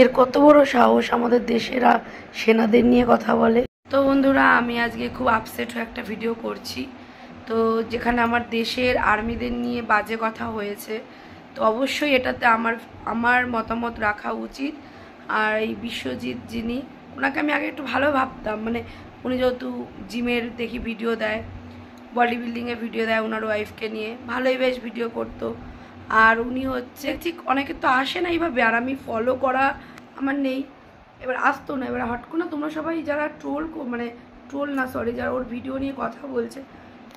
এর কত বড় সাহস আমাদের দেশেরা সেনাদের নিয়ে কথা বলে। তো বন্ধুরা, আমি আজকে খুব আপসেট হয়ে একটা ভিডিও করছি। তো যেখানে আমার দেশের আর্মিদের নিয়ে বাজে কথা হয়েছে, তো অবশ্যই এটাতে আমার মতামত রাখা উচিত। আর এই বিশ্বজিৎ যিনি, ওনাকে আমি আগে একটু ভালো ভাবতাম, মানে উনি যেহেতু জিমের দেখি ভিডিও দেয়, বডি বিল্ডিংয়ের ভিডিও দেয় ওনার ওয়াইফকে নিয়ে, ভালোই বেশ ভিডিও করতো। আর উনি হচ্ছে ঠিক অনেকে তো আসে না এইভাবে, আর আমি ফলো করা আমার নেই, এবার আসতো না। এবার হট করে না, তোমরা সবাই যারা ট্রোল না সরি, যারা ওর ভিডিও নিয়ে কথা বলছে,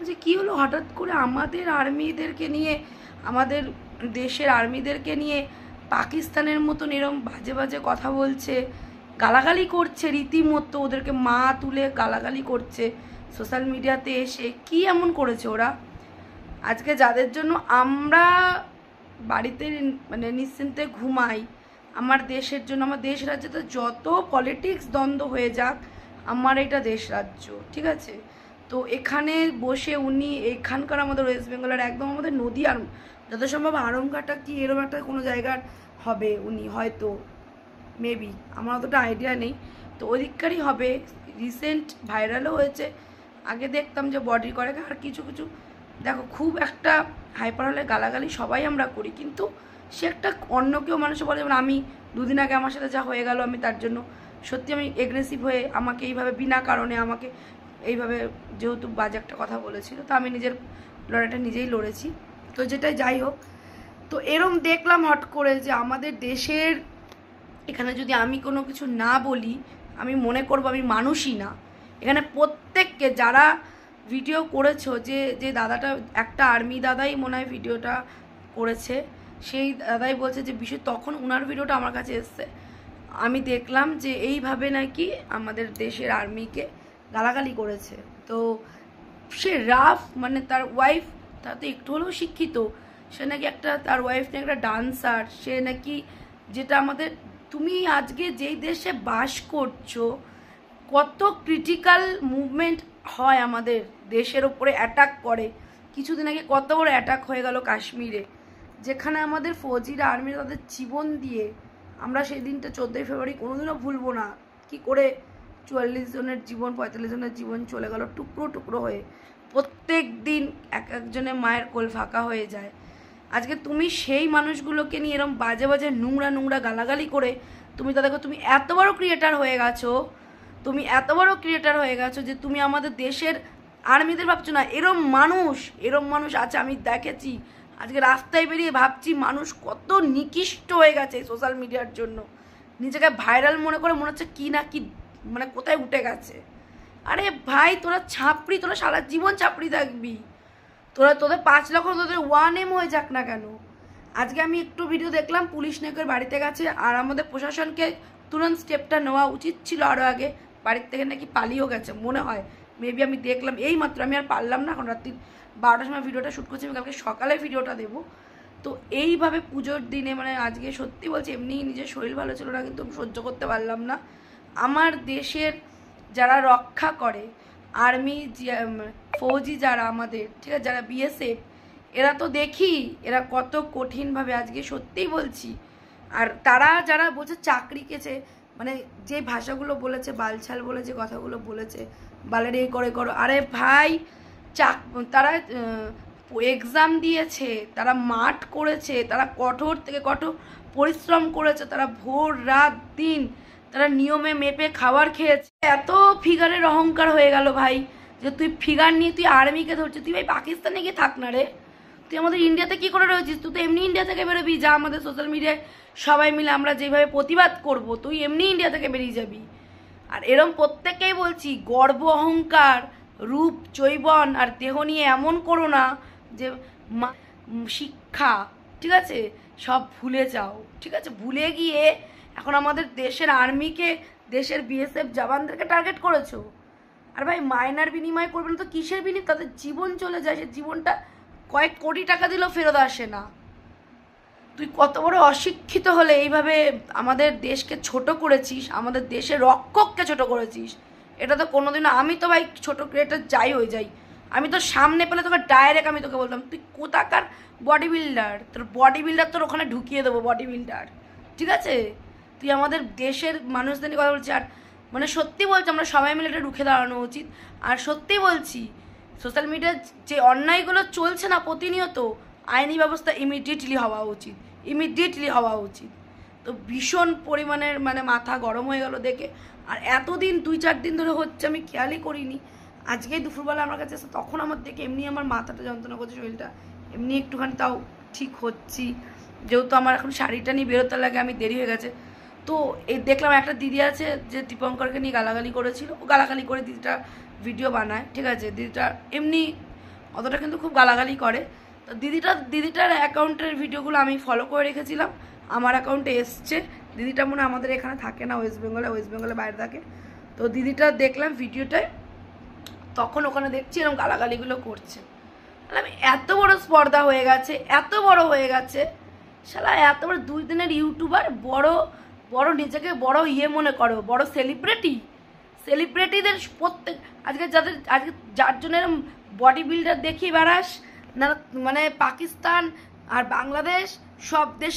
যে কী হলো হঠাৎ করে আমাদের আর্মিদেরকে নিয়ে, আমাদের দেশের আর্মিদেরকে নিয়ে পাকিস্তানের মতন এরম বাজে বাজে কথা বলছে, গালাগালি করছে, রীতিমতো ওদেরকে মা তুলে গালাগালি করছে সোশ্যাল মিডিয়াতে এসে। কি এমন করেছে ওরা? আজকে যাদের জন্য আমরা বাড়িতে নিশ্চিন্তে ঘুমাই, আমার দেশের জন্য, আমার দেশ রাজ্যতে যত পলিটিক্স দ্বন্দ্ব হয়ে যাক, আমার এটা দেশ রাজ্য, ঠিক আছে? তো এখানে বসে উনি এখানকার আমাদের ওয়েস্ট বেঙ্গলের একদম আমাদের নদী, আর যত সম্ভব আরমঘাটা কি এরকম একটা কোনো জায়গার হবে, উনি হয়তো মেবি, আমার অতটা আইডিয়া নেই, তো ওদিককারই হবে। রিসেন্ট ভাইরালও হয়েছে। আগে দেখতাম যে বডি করে, আর কিছু কিছু দেখো খুব একটা হাইপার হলে গালাগালি সবাই আমরা করি, কিন্তু সে একটা অন্য কেউ মানুষ বলে, যেমন আমি দুদিন আগে আমার সাথে যা হয়ে গেল, আমি তার জন্য সত্যি আমি এগ্রেসিভ হয়ে আমাকে এইভাবে বিনা কারণে আমাকে এইভাবে যেহেতু বাজে একটা কথা বলেছিল, তো আমি নিজের লড়াইটা নিজেই লড়েছি। তো যেটাই যাই হোক, তো এরম দেখলাম হট করে যে আমাদের দেশের এখানে যদি আমি কোনো কিছু না বলি, আমি মনে করবো আমি মানুষই না। এখানে প্রত্যেককে যারা ভিডিও করেছো, যে দাদাটা, একটা আর্মি দাদাই মনে হয় ভিডিওটা করেছে, সেই দাদাই বলছে যে বিষয়, তখন ওনার ভিডিওটা আমার কাছে এসছে, আমি দেখলাম যে এইভাবে নাকি আমাদের দেশের আর্মিকে গালাগালি করেছে। তো সে রাফ, তার ওয়াইফ, তার তো একটু হলেও শিক্ষিত, সে নাকি তার ওয়াইফ নাকি একটা ডান্সার, সে নাকি, যেটা আমাদের, তুমি আজকে যেই দেশে বাস করছো, কত ক্রিটিক্যাল মুভমেন্ট হয় আমাদের দেশের ওপরে, অ্যাটাক করে। কিছুদিন আগে কত বড় অ্যাটাক হয়ে গেল কাশ্মীরে, যেখানে আমাদের ফৌজিরা, আর্মিরা তাদের জীবন দিয়ে, আমরা সেই দিনটা 14ই ফেব্রুয়ারি কোনোদিনও ভুলবো না, কি করে 44 জনের জীবন, 45 জনের জীবন চলে গেল টুকরো টুকরো হয়ে। প্রত্যেক দিন একজনের মায়ের কোল ফাঁকা হয়ে যায়। আজকে তুমি সেই মানুষগুলোকে নিয়ে এরকম বাজে বাজে নোংরা নোংরা গালাগালি করে তুমি তাদেরকে, তুমি এত বড় ক্রিয়েটার হয়ে গেছো, যে তুমি আমাদের দেশের আর্মিদের ভাবছো না। এরম মানুষ আছে, আমি দেখেছি আজকে রাস্তায় বেরিয়ে ভাবছি মানুষ কত নিকৃষ্ট হয়ে গেছে সোশ্যাল মিডিয়ার জন্য, নিজেকে ভাইরাল মনে করে, মনে হচ্ছে কি না কি কোথায় উঠে গেছে। আরে ভাই, তোরা ছাপড়ি, তোরা সারা জীবন ছাপড়ি থাকবি, তোদের 5 লক্ষ তোদের 1M হয়ে যাক না কেন। আজকে আমি একটু ভিডিও দেখলাম, পুলিশ নাকি বাড়িতে গেছে, আর আমাদের প্রশাসনকে তুরন্ত স্টেপটা নেওয়া উচিত ছিল আরও আগে। বাড়ির থেকে নাকি পালিয়েও গেছে মনে হয়, মেবি, আমি দেখলাম এই মাত্র, আমি আর পারলাম না, এখন রাত্রি 12টার সময় ভিডিওটা শ্যুট করছি, আমি কালকে সকালে ভিডিওটা দেবো। তো এইভাবে পুজোর দিনে, আজকে সত্যি বলছি, এমনি নিজের শরীর ভালো ছিল না, কিন্তু সহ্য করতে পারলাম না। আমার দেশের যারা রক্ষা করে, আর্মি, ফৌজি যারা আমাদের, ঠিক আছে, যারা বিএসএফ, এরা তো দেখি এরা কত কঠিনভাবে, আজকে সত্যিই বলছি। আর তারা যারা বলছে চাকরি কেছে, যে ভাষাগুলো বলেছে, বালছাল বলে যে কথাগুলো বলেছে, বালের এই করে করো, আরে ভাই, তারা এক্সাম দিয়েছে, তারা মাঠ করেছে, তারা কঠোর থেকে কঠোর পরিশ্রম করেছে, তারা ভোর রাত দিন তারা নিয়মে মেপে খাবার খেয়েছে। এত ফিগারের অহংকার হয়ে গেল ভাই, যে তুই ফিগার নিয়ে তুই আর্মিকে ধরছিস। তুই ভাই পাকিস্তানে গিয়ে থাক না রে, তুই আমাদের ইন্ডিয়াতে কি করে রয়েছিস? তুই তো এমনি ইন্ডিয়া থেকে বেরোবি, যা আমাদের সোশ্যাল মিডিয়ায় সবাই মিলে আমরা যেভাবে প্রতিবাদ করব, তুই এমনি ইন্ডিয়া থেকে বেরিয়ে যাবি। আর এরম প্রত্যেককেই বলছি, গর্ব অহংকার, রূপ যৌবন আর দেহ নিয়ে এমন করো না যে শিক্ষা, ঠিক আছে, সব ভুলে যাও, ঠিক আছে? ভুলে গিয়ে এখন আমাদের দেশের আর্মিকে, দেশের বিএসএফ জওয়ানদেরকে টার্গেট করেছো। আর ভাই, মাইনার বিনিময় করবে না তো কিসের বিনিময়? তাদের জীবন চলে যায়, সে জীবনটা কয়েক কোটি টাকা দিলেও ফেরত আসে না। তুই কত বড় অশিক্ষিত হলে এইভাবে আমাদের দেশকে ছোট করেছিস, আমাদের দেশের রক্ষককে ছোট করেছিস। এটা তো কোনোদিনও, আমি তো ভাই ছোট ক্রিয়েটার যাই হয়ে যাই, আমি তো সামনে পেলে তোকে ডাইরেক্ট আমি তোকে বলতাম তুই কোথাকার বডি বিল্ডার, তোর বডি বিল্ডার তোর ওখানে ঢুকিয়ে দেবো বডি বিল্ডার, ঠিক আছে? তুই আমাদের দেশের মানুষদের নিয়ে কথা বলছিস। আর মানে সত্যি বলছি, আমরা সবাই মিলে এটা রুখে দাঁড়ানো উচিত। আর সত্যি বলছি, সোশ্যাল মিডিয়ার যে অন্যায়গুলো চলছে না প্রতিনিয়ত, আইনি ব্যবস্থা ইমিডিয়েটলি হওয়া উচিত। তো ভীষণ পরিমাণের মানে মাথা গরম হয়ে গেল দেখে। আর এতদিন 2-4 দিন ধরে হচ্ছে, আমি খেয়ালই করিনি। আজকেই দুপুরবেলা আমার কাছে এসে তখন আমার দেখে এমনি আমার মাথাটা যন্ত্রণা করছে, শরীরটা এমনি একটুখানি তাও ঠিক হচ্ছি, যেহেতু আমার এখন শাড়িটা নিয়ে বেরোতে লাগে, আমি দেরি হয়ে গেছে। তো এই দেখলাম একটা দিদি আছে যে দীপঙ্করকে নিয়ে গালাগালি করেছিল, ও গালাগালি করে দিদিটা ভিডিও বানায়, ঠিক আছে, দিদিটা এমনি অতটা কিন্তু খুব গালাগালি করে। তো দিদিটার অ্যাকাউন্টের ভিডিওগুলো আমি ফলো করে রেখেছিলাম, আমার অ্যাকাউন্টে এসছে। দিদিটা মনে হয় আমাদের এখানে থাকে না, ওয়েস্ট বেঙ্গলে বাইরে থাকে। তো দিদিটা দেখলাম ভিডিওটায়, তখন ওখানে দেখছি এরকম গালাগালিগুলো করছে। আমি এত বড় স্পর্ধা হয়ে গেছে, এত বড় হয়ে গেছে, শালা এত বড় 2 দিনের ইউটিউবার, বড় নিজেকে বড় মনে করো, বড় সেলিব্রিটিদের প্রত্যেক আজকে যার জন্য বডি বিল্ডার দেখিয়ে বেড়াস না, মানে পাকিস্তান আর বাংলাদেশ সব দেশ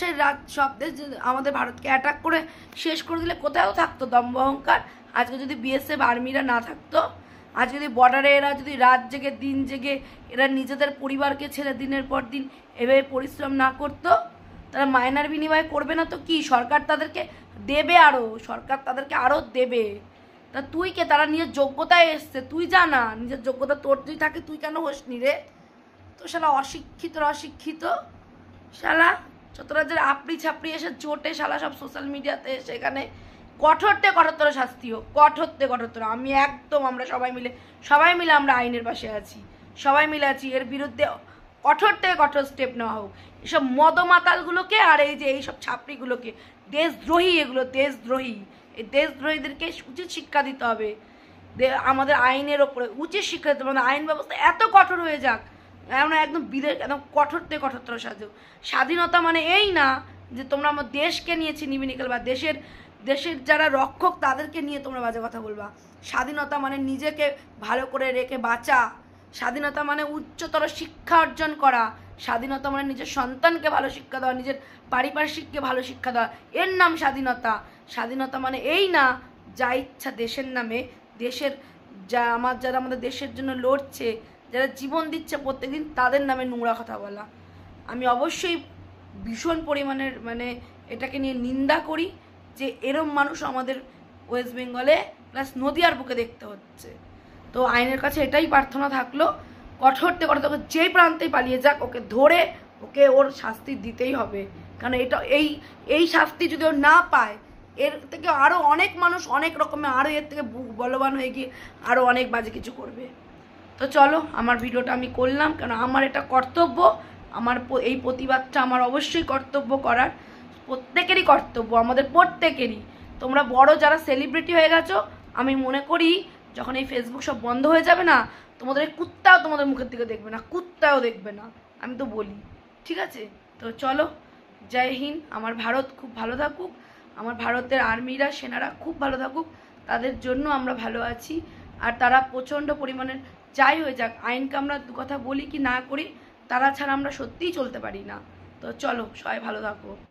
আমাদের ভারতকে অ্যাটাক করে শেষ করে দিলে কোথাও থাকতো দম্ভ অহংকার? আজকে যদি বিএসএফ আর্মিরা না থাকতো, আজ যদি বর্ডারে এরা যদি রাত জেগে দিন জেগে এরা নিজেদের পরিবারকে ছেড়ে দিনের পর দিন এভাবে পরিশ্রম না করতো, তারা মাইনার বিনিময় করবে না তো কি? সরকার তাদেরকে আরো দেবে। তা তুই কে? তারা নিজের যোগ্যতায় এসছে, তুই জানা নিজের যোগ্যতা তোর যদি থাকে, তুই কেন হোসনি রে? তো শালা অশিক্ষিত শালা যতটা যে আপড়ি ছাপড়ি এসে জোটে শালা সব সোশ্যাল মিডিয়াতে এসে এখানে কঠোরতর শাস্তি হোক, কঠোরতর। আমি একদম, আমরা সবাই মিলে আমরা আইনের পাশে আছি, এর বিরুদ্ধে কঠোর স্টেপ নেওয়া হোক। এসব মদমাতালগুলোকে আর এইসব ছাপড়িগুলোকে, দেশদ্রোহী এই দেশদ্রোহীদেরকে উচিত শিক্ষা দিতে হবে। আমাদের আইনের ওপরে উচিত শিক্ষা দিতে হবে। আইন ব্যবস্থা এত কঠোর হয়ে যাক, একদম একদম কঠোরতর স্বাধীনতা মানে এই না যে তোমরা আমার দেশকে নিয়ে ছিনিমিনি খেলবা, দেশের যারা রক্ষক তাদেরকে নিয়ে তোমরা বাজে কথা বলবা। স্বাধীনতা মানে নিজেকে ভালো করে রেখে বাঁচা, স্বাধীনতা মানে উচ্চতর শিক্ষা অর্জন করা, স্বাধীনতা মানে নিজের সন্তানকে ভালো শিক্ষা দেওয়া, নিজের পারিপার্শ্বিককে ভালো শিক্ষা দেওয়া, এর নাম স্বাধীনতা মানে এই না যা ইচ্ছা দেশের নামে, যারা আমাদের দেশের জন্য লড়ছে, যারা জীবন দিচ্ছে প্রত্যেকদিন, তাদের নামে নোংরা কথা বলা। আমি অবশ্যই ভীষণ পরিমাণের মানে এটাকে নিয়ে নিন্দা করি যে এরম মানুষ আমাদের ওয়েস্ট বেঙ্গলে প্লাস নদিয়ার বুকে দেখতে হচ্ছে। তো আইনের কাছে এটাই প্রার্থনা থাকলো, কঠোর যেই প্রান্তেই পালিয়ে যাক, ওকে ধরে ওর শাস্তি দিতেই হবে। কারণ এটা এই শাস্তি যদি ও না পায়, এর থেকে আরও অনেক মানুষ অনেক রকমের আরও এর থেকে বলবান হয়ে গিয়ে আরও অনেক বাজে কিছু করবে। তো চলো, আমার ভিডিওটা আমি করলাম, কারণ আমার এটা কর্তব্য, আমার এই প্রতিবাদটা আমার অবশ্যই কর্তব্য করার, প্রত্যেকেরই কর্তব্য, আমাদের প্রত্যেকেরই। তোমরা বড় যারা সেলিব্রিটি হয়ে গেছো, আমি মনে করি যখন এই ফেসবুক সব বন্ধ হয়ে যাবে না, তোমাদের কুত্তাও তোমাদের মুখের দিকে দেখবে না, আমি তো বলি, ঠিক আছে? তো চলো, জয় হিন্দ। আমার ভারত খুব ভালো থাকুক, আমার ভারতের আর্মিরা, সেনারা খুব ভালো থাকুক, তাদের জন্য আমরা ভালো আছি। আর তারা প্রচণ্ড পরিমাণের যাই হয়ে যাক, আইনকে আমরা দু কথা বলি কি না করি, তারা ছাড়া আমরা সত্যিই চলতে পারি না। তো চলো, সবাই ভালো থাকো।